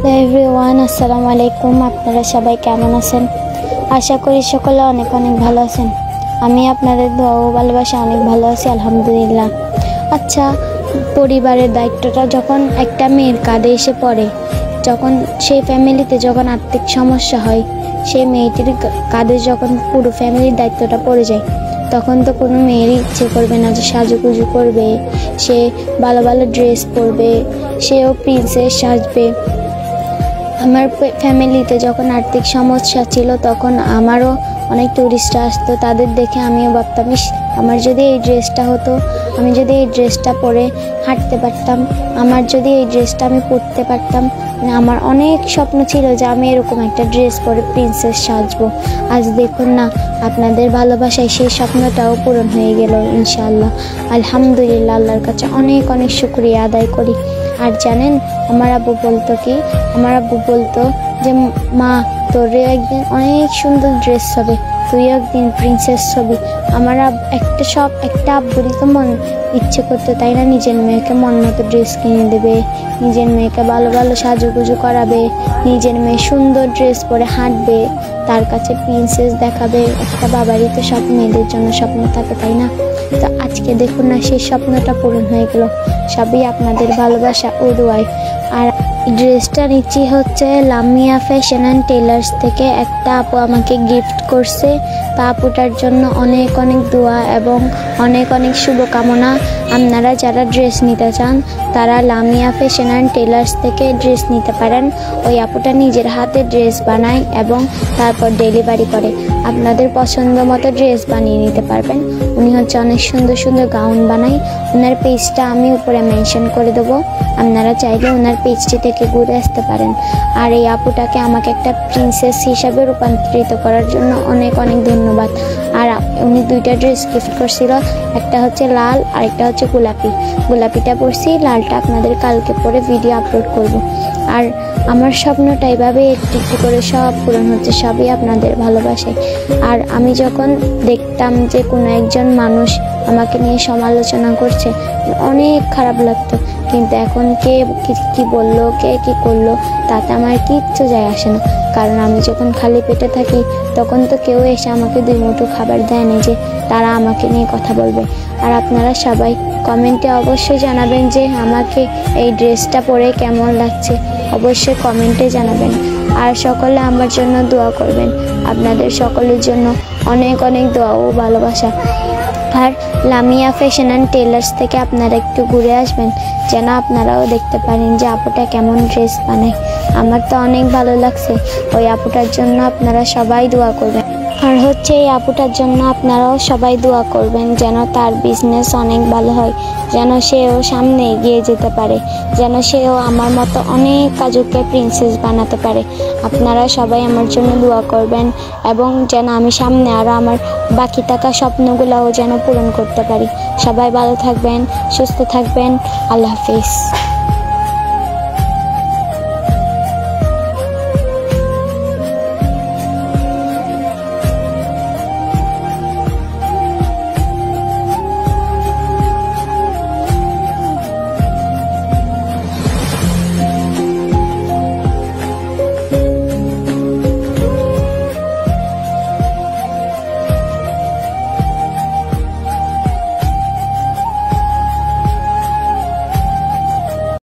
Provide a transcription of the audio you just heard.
Hello everyone, আসসালামু আলাইকুম। আপনারা সবাই কেমন আছেন? আশা করি সকলে অনেক অনেক ভালো আছেন। আমি আপনাদের দোয়া ও ভালোবাসা অনেক ভালো আছি, আলহামদুলিল্লাহ। আচ্ছা, পরিবারের দায়িত্বটা যখন একটা মেয়ের কাঁধে এসে পড়ে, যখন সেই ফ্যামিলিতে যখন আর্থিক সমস্যা হয়, সেই মেয়েটির কাঁধে যখন পুরো ফ্যামিলির দায়িত্বটা পড়ে যায়, তখন তো কোনো মেয়েরই ইচ্ছে করবে না যে সাজুগুজু করবে, সে ভালো ভালো ড্রেস পরবে, সেও প্রিন্সেস সাজবে। আমার ফ্যামিলিতে যখন আর্থিক সমস্যা ছিল, তখন আমারও অনেক টুরিস্টরা আসতো। তাদের দেখে আমিও ভাবতাম, আমার যদি এই ড্রেসটা হতো, আমি যদি এই ড্রেসটা পরে হাঁটতে পারতাম, আমার যদি এই ড্রেসটা আমি পরতে পারতাম। আমার অনেক স্বপ্ন ছিল যে আমি এরকম একটা ড্রেস পরে প্রিন্সেস সাজবো। আজ দেখুন না, আপনাদের ভালোবাসায় সেই স্বপ্নটাও পূরণ হয়ে গেল ইনশাআল্লাহ। আলহামদুলিল্লাহ, আল্লাহর কাছে অনেক অনেক শুকরিয়া আদায় করি। আর জানেন, আমার আব্বু বলতো যে মা, তোর একদিন অনেক সুন্দর ড্রেস হবে, তুই একদিন প্রিন্সেস হবি। আমার একটা আব্বুরই তো মন ইচ্ছে করতো, তাই না? নিজের মেয়েকে মন মতো ড্রেস কিনে দেবে, নিজের মেয়েকে ভালো ভালো সাজুগুজু করাবে, নিজের মেয়ে সুন্দর ড্রেস পরে হাঁটবে, তার কাছে প্রিন্সেস দেখাবে। একটা বাবারই তো সব মেয়েদের জন্য স্বপ্ন থাকে, তাই না? তো আজকে দেখুন না, সেই স্বপ্নটা পূরণ হয়ে গেল, সবই আপনাদের ভালোবাসা ও দোয়ায়। আর ড্রেসটা নিচ্ছি হচ্ছে লামিয়া ফ্যাশন অ্যান্ড টেলার্স থেকে। একটা আপু আমাকে গিফট করছে, তা আপুটার জন্য অনেক অনেক দোয়া এবং অনেক অনেক শুভকামনা। আপনারা যারা ড্রেস নিতে চান, তারা লামিয়া ফ্যাশন অ্যান্ড টেলার্স থেকে ড্রেস নিতে পারেন। ওই আপুটা নিজের হাতে ড্রেস বানায় এবং তারপর ডেলিভারি করে। আপনাদের পছন্দ মতো ড্রেস বানিয়ে নিতে পারবেন। উনি হচ্ছে অনেক সুন্দর সুন্দর গাউন বানায়। ওনার পেজটা আমি উপরে মেনশন করে দেবো, আপনারা চাইলে ওনার পেজটি থেকে ঘুরে আসতে পারেন। আর এই আপুটাকে আমাকে একটা প্রিন্সেস হিসাবে রূপান্তরিত করার জন্য অনেক অনেক ধন্যবাদ। আর উনি দুইটা ড্রেস গিফট করছিল, একটা হচ্ছে লাল আর একটা হচ্ছে গোলাপিটা পরছি, লালটা আপনাদের কালকে পরে ভিডিও আপলোড করব। আর আমার স্বপ্নটা এভাবে একটু একটু করে সব পূরণ হচ্ছে, সবই আপনাদের ভালোবাসায়। আর আমি যখন দেখতাম যে কোনো একজন মানুষ আমাকে নিয়ে সমালোচনা করছে, অনেক খারাপ লাগতো। কিন্তু এখন কে কি বললো, কে কি করলো, তাতে আমার কিচ্ছু যায় আসে না। কারণ আমি যখন খালি পেটে থাকি, তখন তো কেউ এসে আমাকে দুই মুঠো খাবার দেয় না যে তারা আমাকে নিয়ে কথা বলবে। আর আপনারা সবাই কমেন্টে অবশ্যই জানাবেন যে আমাকে এই ড্রেসটা পরে কেমন লাগছে, অবশ্যই কমেন্টে জানাবেন। আর সকলে আমার জন্য দোয়া করবেন। আপনাদের সকলের জন্য অনেক অনেক দোয়া ও ভালোবাসা। আর লামিয়া ফ্যাশন অ্যান্ড টেলার্স থেকে আপনারা একটু ঘুরে আসবেন, যেন আপনারাও দেখতে পারেন যে আপুটা কেমন ড্রেস বানায়। আমার তো অনেক ভালো লাগছে। ওই আপুটার জন্য আপনারা সবাই দোয়া করবেন। আর হচ্ছে এই আপুটার জন্য আপনারাও সবাই দোয়া করবেন, যেন তার বিজনেস অনেক ভালো হয়, যেন সেও সামনে এগিয়ে যেতে পারে, যেন সেও আমার মতো অনেক কাজুকে প্রিন্সেস বানাতে পারে। আপনারা সবাই আমার জন্য দোয়া করবেন এবং যেন আমি সামনে আরও আমার বাকি থাকা স্বপ্নগুলোও যেন পূরণ করতে পারি। সবাই ভালো থাকবেন, সুস্থ থাকবেন। আল্লাহ হাফিজ।